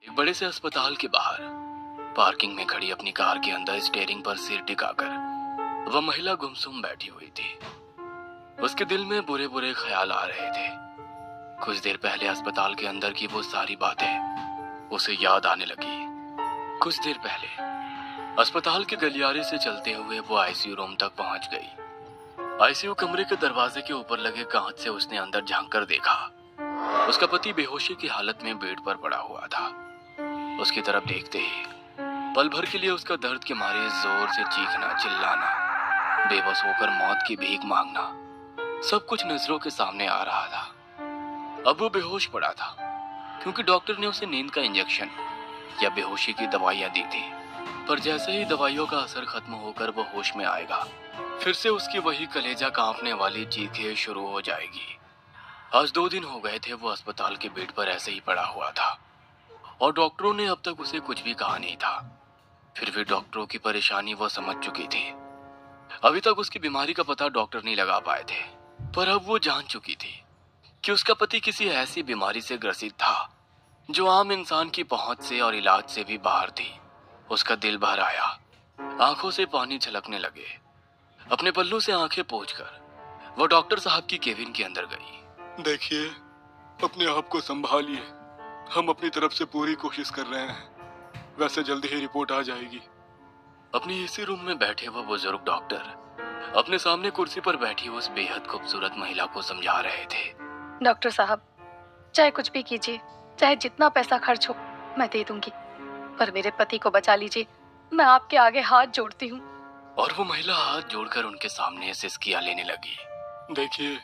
एक बड़े से अस्पताल के बाहर पार्किंग में खड़ी अपनी कार के अंदर स्टीयरिंग पर सिर टिकाकर वह महिला गुमसुम बैठी हुई थी। उसके दिल में बुरे बुरे ख्याल आ रहे थे। कुछ देर पहले अस्पताल के अंदर की वो सारी बातें उसे याद आने लगी। कुछ देर पहले अस्पताल के गलियारे से चलते हुए वो आईसीयू रूम तक पहुंच गई। आईसीयू कमरे के दरवाजे के ऊपर लगे कांच से उसने अंदर झांक कर देखा। उसका पति बेहोशी की हालत में बेड पर पड़ा हुआ था। उसकी तरफ देखते ही पल भर के लिए उसका दर्द के मारे जोर से चीखना, चिल्लाना, बेबस होकर मौत की भीख मांगना, सब कुछ नजरों के सामने आ रहा था। अब वो बेहोश पड़ा था क्योंकि डॉक्टर ने उसे नींद का इंजेक्शन या बेहोशी की दवाइयां दी थी। पर जैसे ही दवाइयों का असर खत्म होकर वो होश में आएगा, फिर से उसकी वही कलेजा कांपने वाली चीखें शुरू हो जाएगी। आज 2 दिन हो गए थे वो अस्पताल के बेड पर ऐसे ही पड़ा हुआ था और डॉक्टरों ने अब तक उसे कुछ भी कहा नहीं था। फिर भी डॉक्टरों की परेशानी वो समझ चुकी थी। अभी तक उसकी बीमारी का पता डॉक्टर नहीं लगा पाए थे, पर अब वो जान चुकी थी कि उसका पति किसी ऐसी बीमारी से ग्रसित था जो आम इंसान की पहुंच से और इलाज से भी बाहर थी। उसका दिल भर आया, आंखों से पानी छलकने लगे। अपने पल्लू से आंखें पोंछकर वो डॉक्टर साहब की केबिन के अंदर गई। देखिए, अपने आप को संभालिए। हम अपनी तरफ से पूरी कोशिश कर रहे हैं। वैसे जल्दी ही रिपोर्ट आ जाएगी। अपनी एसी रूम में बैठे वो बुजुर्ग डॉक्टर अपने सामने कुर्सी पर बैठी उस बेहद खूबसूरत महिला को समझा रहे थे। डॉक्टर साहब, चाहे कुछ भी कीजिए, चाहे जितना पैसा खर्च हो मैं दे दूंगी, पर मेरे पति को बचा लीजिए। मैं आपके आगे हाथ जोड़ती हूँ। और वो महिला हाथ जोड़कर उनके सामने सिसकियां लेने लगी। देखिए,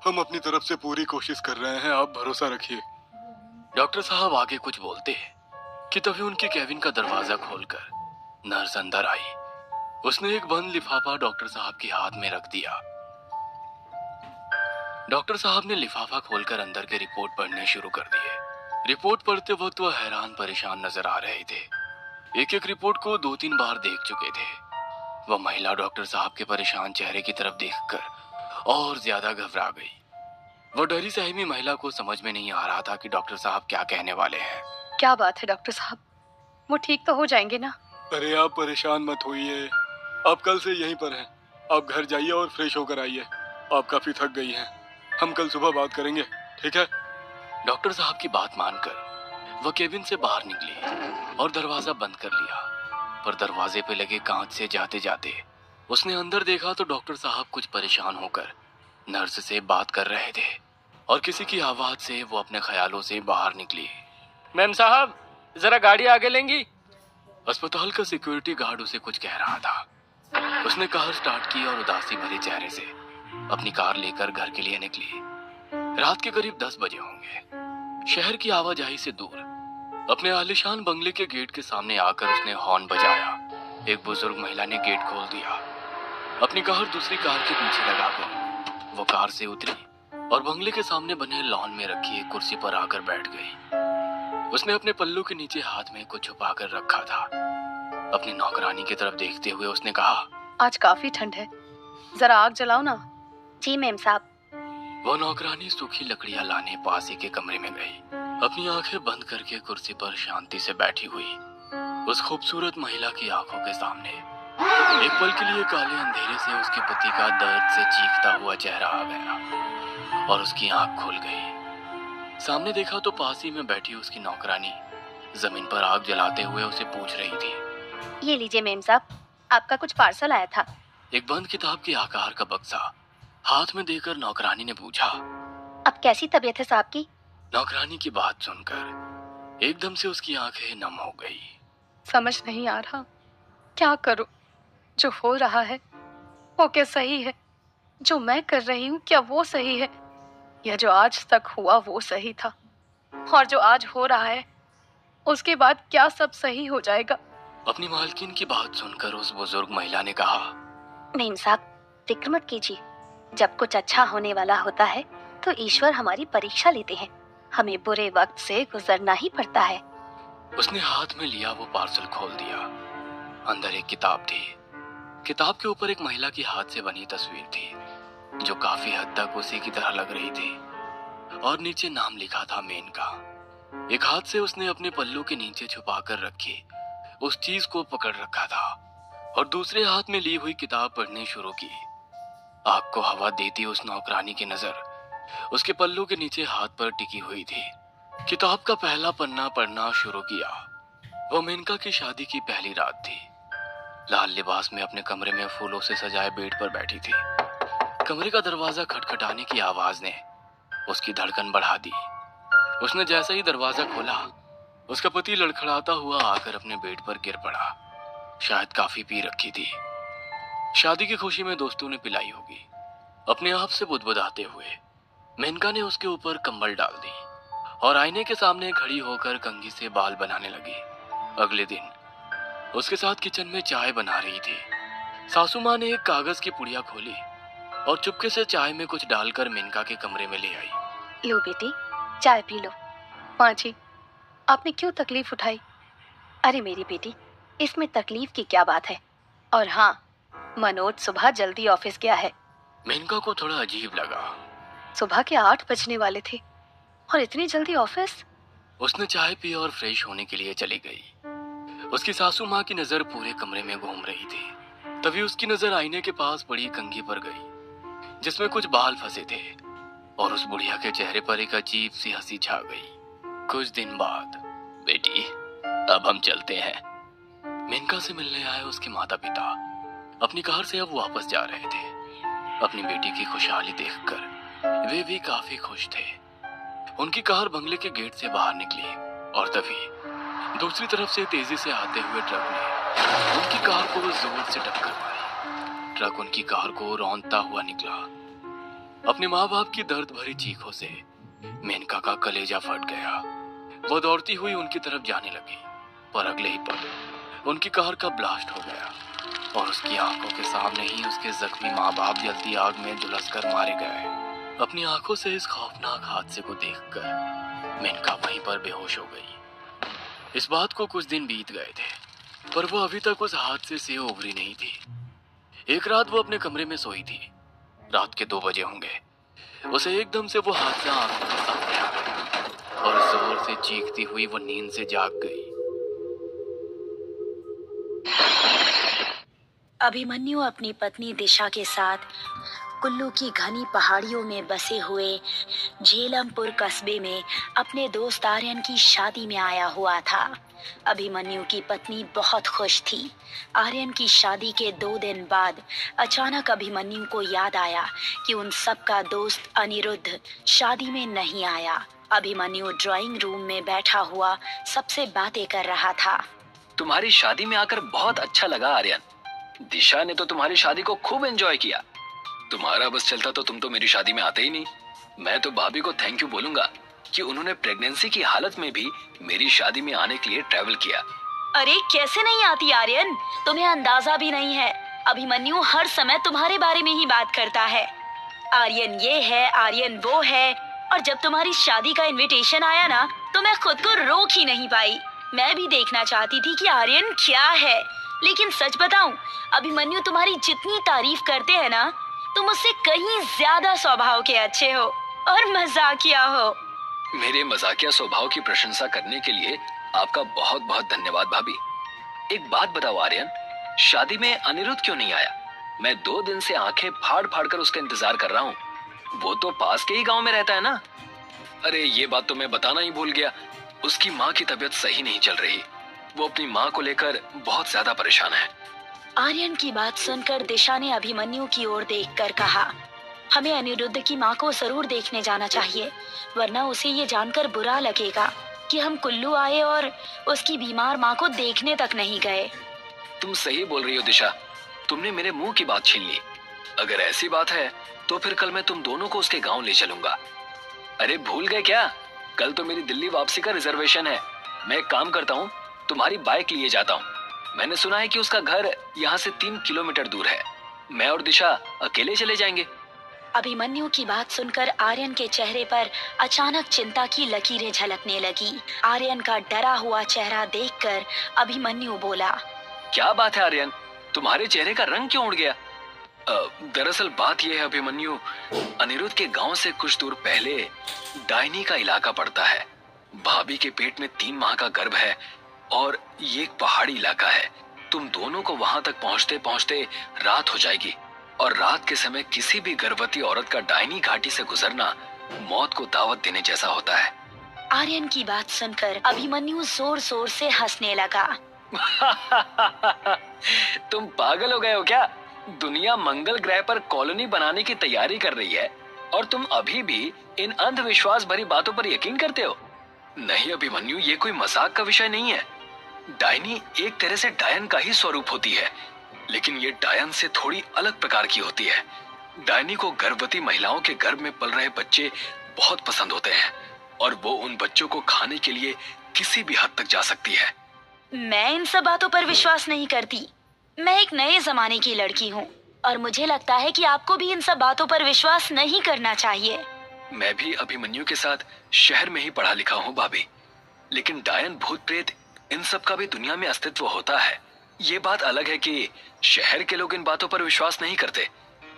हम अपनी तरफ से पूरी कोशिश कर रहे हैं, आप भरोसा रखिए। डॉक्टर साहब आगे कुछ बोलते कि तभी उनके केबिन का दरवाजा खोलकर नर्स अंदर आई। उसने एक बंद लिफाफा डॉक्टर साहब के हाथ में रख दिया। डॉक्टर साहब ने लिफाफा खोलकर अंदर के रिपोर्ट पढ़ने शुरू कर दिए। रिपोर्ट पढ़ते वक्त वह हैरान परेशान नजर आ रहे थे। एक एक रिपोर्ट को 2-3 बार देख चुके थे। वह महिला डॉक्टर साहब के परेशान चेहरे की तरफ देखकर और ज्यादा घबरा गई। वो डरी सहमी महिला को समझ में नहीं आ रहा था कि डॉक्टर साहब क्या कहने वाले हैं। क्या बात है डॉक्टर साहब, वो ठीक तो हो जाएंगे ना? अरे आप परेशान मत होइए, आप कल से यहीं पर हैं। आप घर जाइए और फ्रेश होकर आइए। आप काफी थक गई हैं। हम कल सुबह बात करेंगे, ठीक है? डॉक्टर साहब की बात मानकर वह केबिन से बाहर निकली और दरवाजा बंद कर लिया। पर दरवाजे पे लगे कांच से जाते जाते उसने अंदर देखा तो डॉक्टर साहब कुछ परेशान होकर नर्स से बात कर रहे थे और किसी की आवाज से वो अपने ख्यालों से बाहर निकली। मैम साहब, जरा गाड़ी आगे लेंगी? अस्पताल का सिक्योरिटी गार्ड उसे कुछ कह रहा था। उसने कार स्टार्ट की और उदासी भरे चेहरे से अपनी कार लेकर घर के लिए निकली। रात के करीब 10 बजे होंगे। शहर की आवाजाही से दूर अपने आलीशान बंगले के गेट के सामने आकर उसने हॉर्न बजाया। एक बुजुर्ग महिला ने गेट खोल दिया। अपनी कार दूसरी कार के पीछे लगाकर वो कार से उतरी और बंगले के सामने बने लॉन में रखी एक कुर्सी पर आकर बैठ गई। उसने अपने पल्लू के नीचे हाथ में कुछ छुपा कर रखा था। अपनी नौकरानी की तरफ देखते हुए उसने कहा, आज काफी ठंड है, जरा आग जलाओ ना। जी मैम साहब। वो नौकरानी सूखी लकड़ियां लाने पास ही के कमरे में गई। अपनी आंखें बंद करके कुर्सी पर शांति से बैठी हुई उस खूबसूरत महिला की आंखों के सामने एक पल के लिए काले अंधेरे से उसके पति का दर्द से चीखता हुआ चेहरा आ गया और उसकी आंख खुल गई। सामने देखा तो पास ही में बैठी उसकी नौकरानी जमीन पर आग जलाते हुए उसे पूछ रही थी, ये लीजिए मैम साहब, आपका कुछ पार्सल आया था। एक बंद किताब के आकार का बक्सा हाथ में देकर नौकरानी ने पूछा, अब कैसी तबीयत है साहब की? नौकरानी की बात सुनकर एकदम से उसकी आंखें नम हो गई। समझ नहीं आ रहा क्या करूं। जो हो रहा है वो क्या सही है? जो मैं कर रही हूँ क्या वो सही है? या जो आज तक हुआ वो सही था? और जो आज हो रहा है उसके बाद क्या सब सही हो जाएगा? अपनी मालकिन की बात सुनकर उस बुजुर्ग महिला ने कहा, मैम साहब, फिक्र मत कीजिए। जब कुछ अच्छा होने वाला होता है तो ईश्वर हमारी परीक्षा लेते हैं। हमें बुरे वक्त से गुजरना ही पड़ता है। उसने हाथ में लिया वो पार्सल खोल दिया। अंदर एक किताब थी। किताब के ऊपर एक महिला की हाथ से बनी तस्वीर थी जो काफी हद तक उसी की तरह लग रही थी और नीचे नाम लिखा था मेनका। एक हाथ से उसने अपने पल्लू के नीचे छुपा कर रखी उस चीज को पकड़ रखा था और दूसरे हाथ में ली हुई किताब पढ़नी शुरू की। आग को हवा देती उस नौकरानी की नजर उसके पल्लू के नीचे हाथ पर टिकी हुई थी। किताब का पहला पन्ना पढ़ना शुरू किया। वो मेनका की शादी की पहली रात थी। लाल लिबास में अपने कमरे में फूलों से सजाए बेड पर बैठी थी। कमरे का दरवाजा खटखटाने की आवाज ने उसकी धड़कन बढ़ा दी। उसने जैसे ही दरवाजा खोला, उसका पति लड़खड़ाता हुआ आकर अपने बेड पर गिर पड़ा। शायद काफी पी रखी थी। शादी की खुशी में दोस्तों ने पिलाई होगी। अपने आप से बुदबुदाते हुए मेनका ने उसके ऊपर कंबल डाल दी और आईने के सामने खड़ी होकर कंघी से बाल बनाने लगी। अगले दिन उसके साथ किचन में चाय बना रही थी। सासू माँ ने एक कागज की पुड़िया खोली और चुपके से चाय में कुछ डालकर मेनका के कमरे में ले आई। लो बेटी, चाय पी लो। माँ जी, आपने क्यों तकलीफ उठाई? अरे मेरी बेटी, इसमें तकलीफ की क्या बात है? और हाँ, मनोज सुबह जल्दी ऑफिस गया है। मेनका को थोड़ा अजीब लगा। सुबह के 8 बजने वाले थे और इतनी जल्दी ऑफिस? उसने चाय पी और फ्रेश होने के लिए चली गई। उसकी सासू माँ की नजर पूरे कमरे में घूम रही थी। तभी उसकी नजर आईने के पास पड़ी कंघी पर गई जिसमें कुछ बाल फंसे थे और उस बुढ़िया के चेहरे पर एक अजीब सी हंसी छा गई। कुछ दिन बाद, बेटी अब हम चलते हैं। मेनका से मिलने आए उसके माता पिता अपनी कार से अब वापस जा रहे थे। अपनी बेटी की खुशहाली देखकर वे भी काफी खुश थे। उनकी कार बंगले के गेट से बाहर निकली और तभी दूसरी तरफ से तेजी से आते हुए ट्रक ने उनकी कार को जोर से टक्कर मारी। ट्रक उनकी कार को रौंदता हुआ निकला। अपने माँ बाप की दर्द भरी चीखों से मेनका का कलेजा फट गया। वो दौड़ती हुई उनकी तरफ जाने लगी, पर अगले ही पल उनकी कार का ब्लास्ट हो गया और उसकी आंखों के सामने ही उसके जख्मी माँ बाप जलती आग में झुलसकर मारे गए। अपनी आंखों से इस खौफनाक हादसे को देखकर मेनका वहीं पर बेहोश हो गई। इस बात को कुछ दिन बीत गए थे, पर वो अभी तक उस हादसे से उभरी नहीं थी। एक रात वो अपने कमरे में सोई थी। रात के 2 बजे होंगे। उसे एकदम से वो हादसा आंखों के सामने आ गया और जोर से चीखती हुई वो नींद से जाग गई। अभिमन्यु अपनी पत्नी दिशा के साथ कुल्लू की घनी पहाड़ियों में बसे हुए झेलमपुर कस्बे में अपने दोस्त आर्यन की शादी में आया हुआ था। अभिमन्यु की पत्नी बहुत खुश थी। आर्यन की शादी के 2 दिन बाद अचानक अभिमन्यु को याद आया कि उन सब का दोस्त अनिरुद्ध शादी में नहीं आया। अभिमन्यु ड्राइंग रूम में बैठा हुआ सबसे बातें कर रहा था। तुम्हारी शादी में आकर बहुत अच्छा लगा आर्यन। दिशा ने तो तुम्हारी शादी को खूब एंजॉय किया। तुम्हारा बस चलता तो तुम तो मेरी शादी में आते ही नहीं। मैं तो भाभी को थैंक यू बोलूंगा कि उन्होंने प्रेगनेंसी की हालत में भी मेरी शादी में आने के लिए ट्रैवल किया। अरे कैसे नहीं आती आर्यन, तुम्हें अंदाजा भी नहीं है। अभिमन्यु हर समय तुम्हारे बारे में ही बात करता है। आर्यन ये है, आर्यन वो है, और जब तुम्हारी शादी का इनविटेशन आया ना तो मैं खुद को रोक ही नहीं पाई। मैं भी देखना चाहती थी कि आर्यन क्या है, लेकिन सच बताऊं, अभिमन्यु तुम्हारी जितनी तारीफ करते हैं ना, तुम उससे कहीं ज्यादा स्वभाव के अच्छे हो और मजाकिया हो। मेरे मजाकिया स्वभाव की प्रशंसा करने के लिए आपका बहुत बहुत धन्यवाद भाभी। एक बात बताओ आर्यन, शादी में अनिरुद्ध क्यों नहीं आया? मैं 2 दिन से आंखें फाड़ फाड़ कर उसका इंतजार कर रहा हूँ। वो तो पास के ही गांव में रहता है ना। अरे ये बात तो मैं बताना ही भूल गया, उसकी माँ की तबीयत सही नहीं चल रही। वो अपनी माँ को लेकर बहुत ज्यादा परेशान है। आर्यन की बात सुनकर दिशा ने अभिमन्यु की ओर देखकर कहा, हमें अनिरुद्ध की माँ को जरूर देखने जाना चाहिए, वरना उसे ये जानकर बुरा लगेगा कि हम कुल्लू आए और उसकी बीमार माँ को देखने तक नहीं गए। तुम सही बोल रही हो दिशा, तुमने मेरे मुंह की बात छीन ली। अगर ऐसी बात है तो फिर कल मैं तुम दोनों को उसके गांव ले चलूंगा। अरे भूल गए क्या? कल तो मेरी दिल्ली वापसी का रिजर्वेशन है। मैं एक काम करता हूँ, तुम्हारी बाइक लिए जाता हूँ। मैंने सुना है कि उसका घर यहाँ से 3 किलोमीटर दूर है। मैं और दिशा अकेले चले जाएंगे। अभिमन्यु की बात सुनकर आर्यन के चेहरे पर अचानक चिंता की लकीरें झलकने लगी। आर्यन का डरा हुआ चेहरा देखकर अभिमन्यु बोला, क्या बात है आर्यन, तुम्हारे चेहरे का रंग क्यों उड़ गया? दरअसल बात यह है अभिमन्यु, अनिरुद्ध के गांव से कुछ दूर पहले डायनी का इलाका पड़ता है। भाभी के पेट में 3 माह का गर्भ है और ये एक पहाड़ी इलाका है। तुम दोनों को वहां तक पहुंचते पहुंचते रात हो जाएगी और रात के समय किसी भी गर्भवती औरत का डाइनी घाटी से गुजरना मौत को दावत देने जैसा होता है। आर्यन की बात सुनकर अभिमन्यु जोर जोर से हंसने लगा। तुम पागल हो गए हो क्या? दुनिया मंगल ग्रह पर कॉलोनी बनाने की तैयारी कर रही है और तुम अभी भी इन अंधविश्वास भरी बातों पर यकीन करते हो? नहीं अभिमन्यु, ये कोई मजाक का विषय नहीं है। डायनी एक तरह से डायन का ही स्वरूप होती है, लेकिन ये डायन से थोड़ी अलग प्रकार की होती है। डायनी को गर्भवती महिलाओं के गर्भ में पल रहे बच्चे बहुत पसंद होते हैं और वो उन बच्चों को खाने के लिए किसी भी हद तक जा सकती है। मैं इन सब बातों पर विश्वास नहीं करती। मैं एक नए जमाने की लड़की हूँ और मुझे लगता है कि आपको भी इन सब बातों पर विश्वास नहीं करना चाहिए। मैं भी अभिमन्यु के साथ शहर में ही पढ़ा लिखा हूँ भाभी, लेकिन डायन भूत प्रेत इन सब का भी दुनिया में अस्तित्व होता है। ये बात अलग है कि शहर के लोग इन बातों पर विश्वास नहीं करते,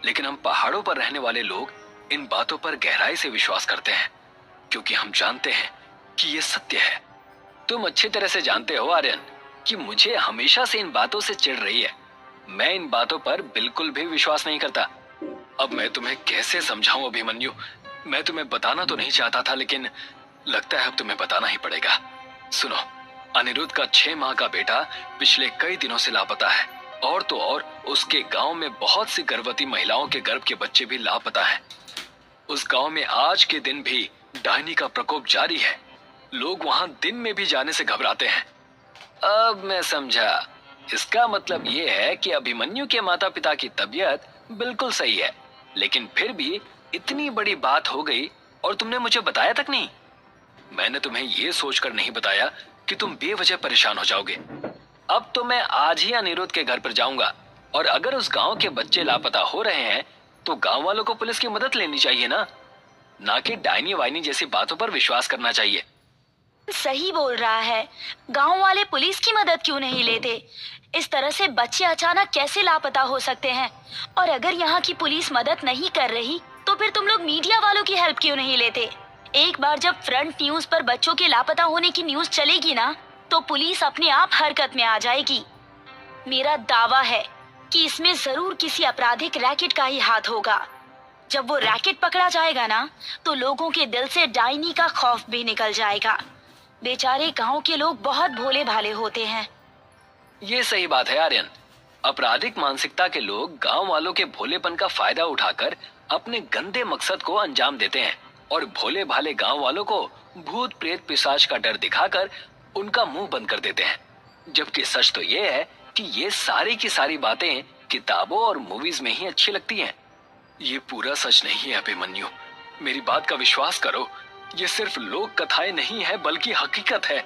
लेकिन हम पहाड़ों पर रहने वाले लोग इन बातों पर गहराई से विश्वास करते हैं, क्योंकि हम जानते हैं कि ये सत्य है। तुम अच्छी तरह से जानते हो आर्यन कि मुझे हमेशा से इन बातों से चिढ़ रही है। मैं इन बातों पर बिल्कुल भी विश्वास नहीं करता। अब मैं तुम्हें कैसे समझाऊं अभिमन्यु? मैं तुम्हें बताना तो नहीं चाहता था, लेकिन लगता है अब तुम्हें बताना ही पड़ेगा। सुनो, अनिरुद्ध का 6 माह का बेटा पिछले कई दिनों से लापता है और तो और उसके गांव में बहुत सी गर्भवती महिलाओं के गर्भ के बच्चे भी लापता हैं। उस गांव में आज के दिन भी डायनी का प्रकोप जारी है। लोग वहां दिन में भी जाने से घबराते हैं। अब मैं समझा। इसका मतलब ये है कि अभिमन्यु के माता पिता की तबीयत बिल्कुल सही है, लेकिन फिर भी इतनी बड़ी बात हो गई और तुमने मुझे बताया तक नहीं। मैंने तुम्हें ये सोचकर नहीं बताया कि तुम बेवजह परेशान हो जाओगे। अब तो मैं आज ही अनिरुद्ध के घर पर जाऊंगा और अगर उस गांव के बच्चे लापता हो रहे हैं तो गांव वालों को पुलिस की मदद लेनी चाहिए ना कि डायनी वाइनी जैसी बातों पर विश्वास करना चाहिए। सही बोल रहा है। गांव वाले पुलिस की मदद क्यों नहीं लेते? इस तरह से बच्चे अचानक कैसे लापता हो सकते हैं? और अगर यहाँ की पुलिस मदद नहीं कर रही तो फिर तुम लोग मीडिया वालों की हेल्प क्यों नहीं लेते? एक बार जब फ्रंट न्यूज पर बच्चों के लापता होने की न्यूज चलेगी ना, तो पुलिस अपने आप हरकत में आ जाएगी। मेरा दावा है कि इसमें जरूर किसी आपराधिक रैकेट का ही हाथ होगा। जब वो रैकेट पकड़ा जाएगा ना, तो लोगों के दिल से डायनी का खौफ भी निकल जाएगा। बेचारे गांव के लोग बहुत भोले भाले होते हैं। ये सही बात है आर्यन। आपराधिक मानसिकता के लोग गांव वालों के भोलेपन का फायदा उठाकर अपने गंदे मकसद को अंजाम देते हैं और भोले भाले गांव वालों को भूत प्रेत पिशाच का डर दिखाकर उनका मुंह बंद कर देते हैं। जबकि सच तो ये है कि ये सारी की सारी बातें किताबों और मूवीज में ही अच्छी लगती हैं। ये पूरा सच नहीं है अभिमन्यु, मेरी बात का विश्वास करो। ये सिर्फ लोक कथाएं नहीं है बल्कि हकीकत है।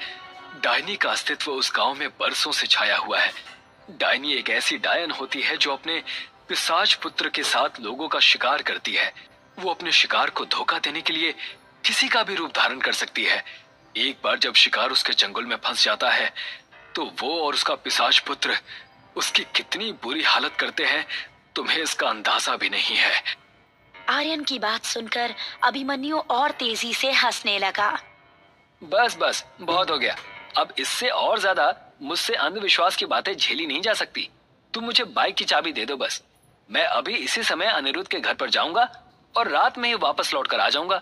डायनी का अस्तित्व उस गांव में बरसों से छाया हुआ है। डायनी एक ऐसी डायन होती है जो अपने पिशाच पुत्र के साथ लोगों का शिकार करती है। वो अपने शिकार को धोखा देने के लिए किसी का भी रूप धारण कर सकती है। एक बार जब शिकार उसके चंगुल में फंस जाता है तो वो और उसका पिशाच पुत्र उसकी कितनी बुरी हालत करते हैं, तुम्हें इसका अंदाजा भी नहीं है। आर्यन की बात सुनकर अभिमन्यु और तेजी से हंसने लगा। बस बस बहुत हो गया। अब इससे और ज्यादा मुझसे अंधविश्वास की बातें झेली नहीं जा सकती। तुम मुझे बाइक की चाबी दे दो बस। मैं अभी इसी समय अनिरुद्ध के घर पर जाऊंगा और रात में ही वापस लौट कर आ जाऊंगा।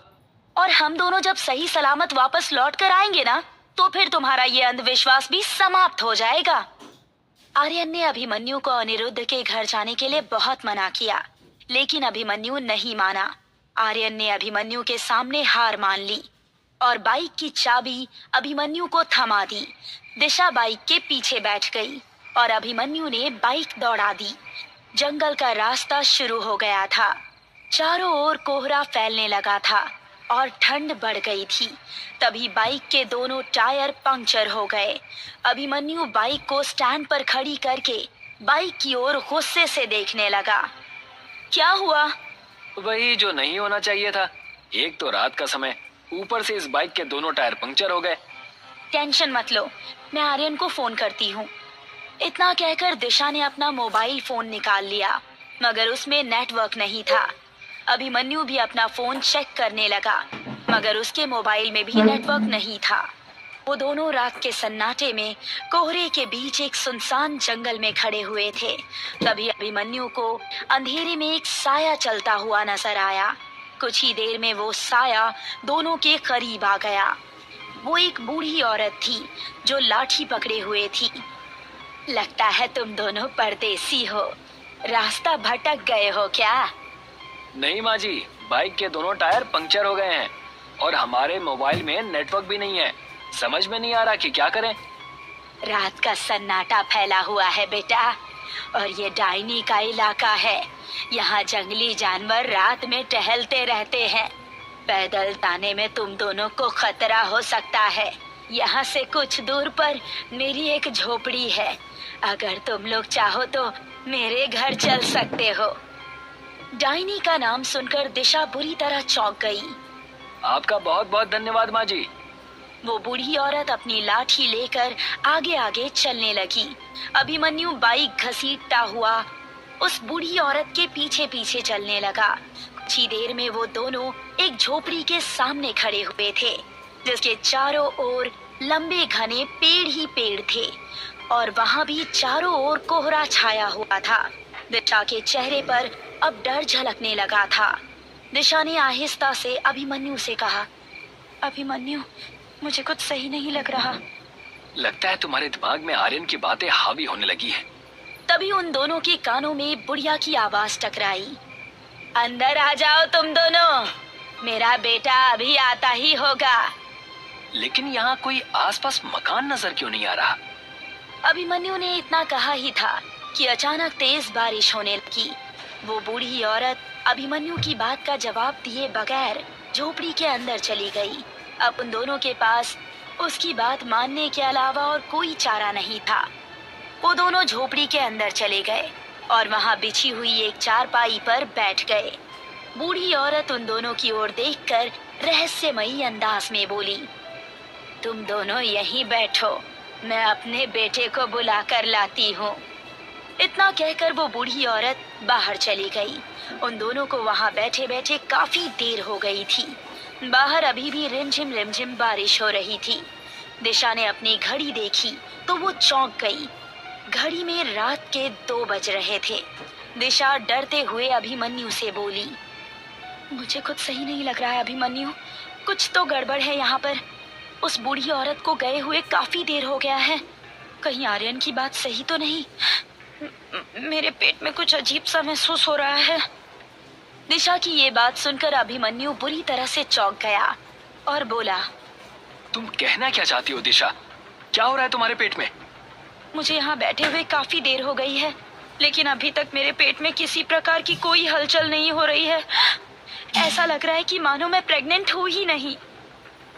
और हम दोनों जब सही सलामत वापस लौट कर आएंगे ना, तो फिर तुम्हारा ये अंधविश्वास भी समाप्त हो जाएगा। आर्यन ने अभिमन्यु को अनिरुद्ध के घर जाने के लिए बहुत मना किया, लेकिन अभिमन्यु नहीं माना। आर्यन ने अभिमन्यु के सामने हार मान ली और बाइक की चाबी अभिमन्यु को थमा दी। दिशा बाइक के पीछे बैठ गई और अभिमन्यु ने बाइक दौड़ा दी। जंगल का रास्ता शुरू हो गया था। चारों ओर कोहरा फैलने लगा था और ठंड बढ़ गई थी। तभी बाइक के दोनों टायर पंक्चर हो गए। अभिमन्यु बाइक को स्टैंड पर खड़ी करके बाइक की ओर गुस्से से देखने लगा। क्या हुआ? वही जो नहीं होना चाहिए था। एक तो रात का समय, ऊपर से इस बाइक के दोनों टायर पंक्चर हो गए। टेंशन मत लो, मैं आर्यन को फोन करती हूँ। इतना कहकर दिशा ने अपना मोबाइल फोन निकाल लिया, मगर उसमें नेटवर्क नहीं था। अभिमन्यु भी अपना फोन चेक करने लगा। मगर उसके मोबाइल में भी नेटवर्क नहीं था। वो दोनों रात के सन्नाटे में कोहरे के बीच एक सुनसान जंगल में खड़े हुए थे। तभी अभिमन्यु को अंधेरे में एक साया चलता हुआ नजर आया। कुछ ही देर में वो साया दोनों के करीब आ गया। वो एक बूढ़ी औरत थी जो लाठी पकड़े हुए थी। लगता है तुम दोनों परदेसी हो, रास्ता भटक गए हो क्या? नहीं माँ जी, बाइक के दोनों टायर पंक्चर हो गए हैं और हमारे मोबाइल में नेटवर्क भी नहीं है। समझ में नहीं आ रहा कि क्या करें। रात का सन्नाटा फैला हुआ है बेटा, और ये डाइनी का इलाका है। यहाँ जंगली जानवर रात में टहलते रहते हैं। पैदल जाने में तुम दोनों को खतरा हो सकता है। यहाँ से कुछ दूर पर मेरी एक झोपड़ी है। अगर तुम लोग चाहो तो मेरे घर चल सकते हो। डाइनी का नाम सुनकर दिशा बुरी तरह चौंक गई। आपका बहुत बहुत धन्यवाद माँ जी। वो बूढ़ी औरत अपनी लाठी लेकर आगे आगे चलने लगी। अभिमन्यु बाइक घसीटता हुआ उस बूढ़ी औरत के पीछे पीछे चलने लगा। कुछ ही देर में वो दोनों एक झोपड़ी के सामने खड़े हुए थे, जिसके चारों ओर लंबे घने पेड़ ही पेड़ थे और वहाँ भी चारों ओर कोहरा छाया हुआ था। दिशा के चेहरे पर अब डर झलकने लगा था। दिशा ने आहिस्ता से अभिमन्यु से कहा, अभिमन्यु, मुझे कुछ सही नहीं लग रहा। लगता है तुम्हारे दिमाग में आर्यन की बातें हावी होने लगी है। तभी उन दोनों के कानों में बुढ़िया की आवाज टकराई। अंदर आ जाओ तुम दोनों, मेरा बेटा अभी आता ही होगा। लेकिन यहाँ कोई आसपास मकान नजर क्यों नहीं आ रहा? अभिमन्यु ने इतना कहा ही था कि अचानक तेज बारिश होने लगी। वो बूढ़ी औरत अभिमन्यु की बात का जवाब दिए बगैर झोपड़ी के अंदर चली गई। अब उन दोनों के पास उसकी बात मानने के अलावा और कोई चारा नहीं था। वो दोनों झोपड़ी के अंदर चले गए और वहाँ बिछी हुई एक चारपाई पर बैठ गए। बूढ़ी औरत उन दोनों की ओर देखकर रहस्यमयी अंदाज में बोली, तुम दोनों यहीं बैठो, मैं अपने बेटे को बुला कर लाती हूँ। इतना कहकर वो बूढ़ी औरत बाहर चली गई। उन दोनों को वहाँ बैठे बैठे काफी देर हो गई थी। बाहर अभी भी रिमझिम बारिश हो रही थी। दिशा ने अपनी घड़ी देखी तो वो चौंक गई। घड़ी में रात के 2 बज रहे थे। दिशा डरते हुए अभिमन्यु से बोली, मुझे कुछ सही नहीं लग रहा है अभिमन्यु, कुछ तो गड़बड़ है यहाँ पर। उस बूढ़ी औरत को गए हुए काफी देर हो गया है। कहीं आर्यन की बात सही तो नहीं? मेरे पेट में कुछ अजीब सा महसूस हो रहा है। दिशा की ये बात सुनकर अभिमन्यु बुरी तरह से चौंक गया और बोला, तुम कहना क्या चाहती हो दिशा? क्या हो रहा है तुम्हारे पेट में? मुझे यहाँ बैठे हुए काफी देर हो गई है, लेकिन अभी तक मेरे पेट में किसी प्रकार की कोई हलचल नहीं हो रही है। ऐसा लग रहा है कि मानो मैं प्रेग्नेंट हूँ ही नहीं।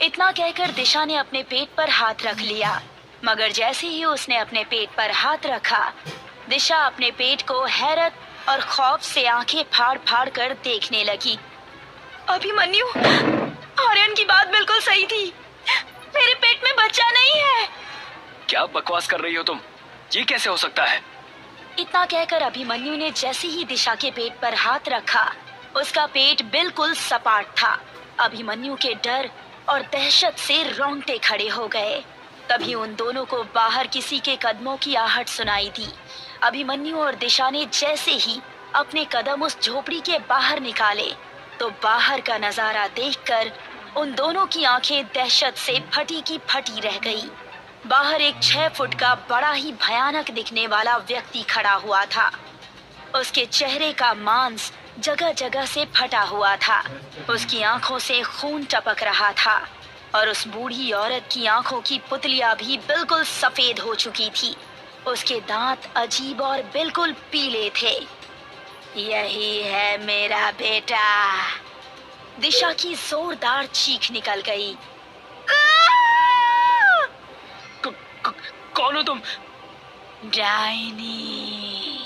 इतना कहकर दिशा ने अपने पेट पर हाथ रख लिया, मगर जैसे ही उसने अपने पेट पर हाथ रखा, दिशा अपने पेट को हैरत और खौफ से आंखें फाड़ फाड़ कर देखने लगी। अभिमन्यु, आर्यन की बात बिल्कुल सही थी, मेरे पेट में बच्चा नहीं है। क्या बकवास कर रही हो तुम? ये कैसे हो सकता है? इतना कहकर अभिमन्यु ने जैसे ही दिशा के पेट पर हाथ रखा, उसका पेट बिल्कुल सपाट था। अभिमन्यु के डर और दहशत से रोंगटे खड़े हो गए। तभी उन दोनों को बाहर किसी के कदमों की आहट सुनाई दी। अभिमन्यु और दिशा ने जैसे ही अपने कदम उस झोपड़ी के बाहर निकाले, तो बाहर का नजारा देखकर उन दोनों की आंखें दहशत से फटी की फटी रह गई। बाहर एक 6 फुट का बड़ा ही भयानक दिखने वाला व्यक्ति खड़ा हुआ था। उसके चेहरे का मांस जगह जगह से फटा हुआ था। उसकी आंखों से खून टपक रहा था और उस बूढ़ी औरत की आंखों की पुतलियां भी बिल्कुल सफेद हो चुकी थी। उसके दांत अजीब और बिल्कुल पीले थे। यही है मेरा बेटा। दिशा की जोरदार चीख निकल गई। कौन हो तुम? डाइनी।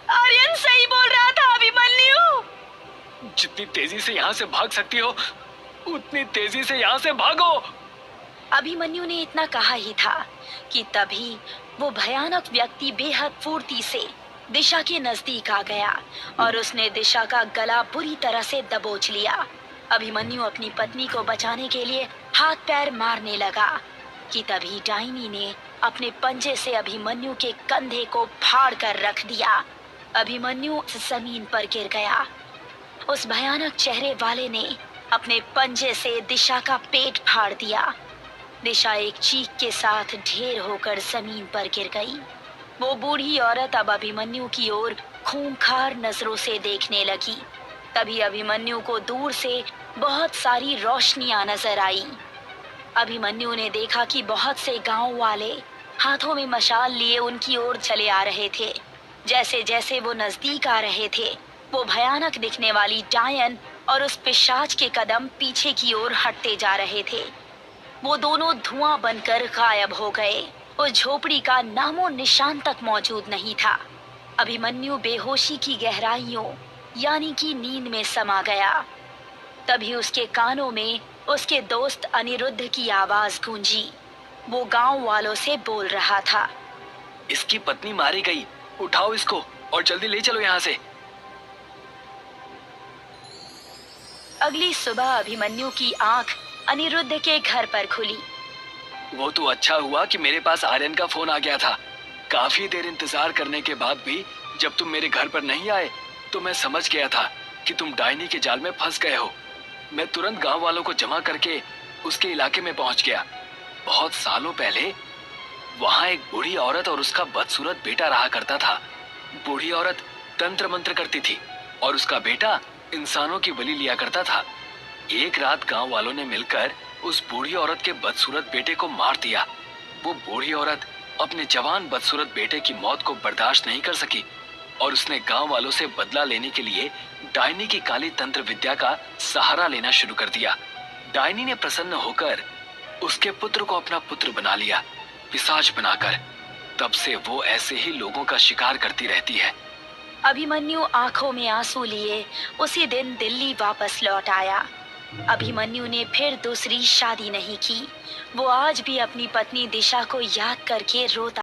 आर्यन सही बोल रहा था अभिमन्यु। जितनी तेजी से यहाँ से भाग सकती हो, उतनी तेजी से यहाँ से भागो। अभिमन्यु ने इतना कहा ही था कि तभी वो भयानक व्यक्ति बेहद फुर्ती से दिशा के नजदीक आ गया और उसने दिशा का गला बुरी तरह से दबोच लिया। अभिमन्यु अपनी पत्नी को बचाने के लिए हाथ पैर मारने लगा कि तभी डाइनी ने अपने पंजे से अभिमन्यु के कंधे को फाड़ कर रख दिया। अभिमन्यु जमीन पर गिर गया। उस भयानक चेहरे वाले ने अपने पंजे से दिशा का पेट फाड़ दिया। दिशा एक चीख के साथ ढेर होकर जमीन पर गिर गई। वो बूढ़ी औरत अब अभिमन्यु की ओर खूंखार नजरों से देखने लगी। तभी अभिमन्यु को दूर से बहुत सारी रोशनियां नजर आई। अभिमन्यु ने देखा कि बहुत से गांव वाले हाथों में मशाल लिए उनकी ओर चले आ रहे थे। जैसे जैसे वो नजदीक आ रहे थे, वो भयानक दिखने वाली डायन और उस पिशाच के कदम पीछे की ओर हटते जा रहे थे। वो दोनों धुआं बनकर गायब हो गए। उस झोपड़ी का नामो निशान तक मौजूद नहीं था। अभिमन्यु बेहोशी की गहराइयों यानी कि नींद में समा गया। तभी उसके कानों में उसके दोस्त अनिरुद्ध की आवाज गूंजी। वो गांव वालों से बोल रहा था, इसकी पत्नी मारी गई, उठाओ इसको और जल्दी ले चलो यहाँ से। अगली सुबह अभिमन्यु की आंख अनिरुद्ध के घर पर खुली। वो तो अच्छा हुआ कि मेरे पास आर्यन का फोन आ गया था। काफी देर इंतजार करने के बाद भी जब तुम मेरे घर पर नहीं आए तो मैं समझ गया था कि तुम डायनी के जाल में फंस गए हो। मैं तुरंत गांव वालों को जमा करके उसके इलाके में पहुंच गया। बहुत सालों पहले वहां एक बूढ़ी औरत और उसका बदसूरत बेटा रहा करता था। बूढ़ी औरत तंत्र मंत्र करती थी और उसका बेटा इंसानों की बलि लिया करता था। एक रात गांव वालों ने मिलकर उस बूढ़ी औरत के बदसूरत बेटे को मार दिया। वो बूढ़ी औरत अपने जवान बदसूरत बेटे की मौत को बर्दाश्त नहीं कर सकी और उसने गांव वालों से बदला लेने के लिए डायनी की काली तंत्र विद्या का सहारा लेना शुरू कर दिया। डायनी ने प्रसन्न होकर उसके पुत्र को अपना पुत्र बना लिया, पिशाच बनाकर। तब से वो ऐसे ही लोगों का शिकार करती रहती है। अभिमन्यु आंखों में आंसू लिए उसी दिन दिल्ली वापस लौट आया। अभिमन्यु ने फिर दूसरी शादी नहीं की। वो आज भी अपनी पत्नी दिशा को याद करके रोता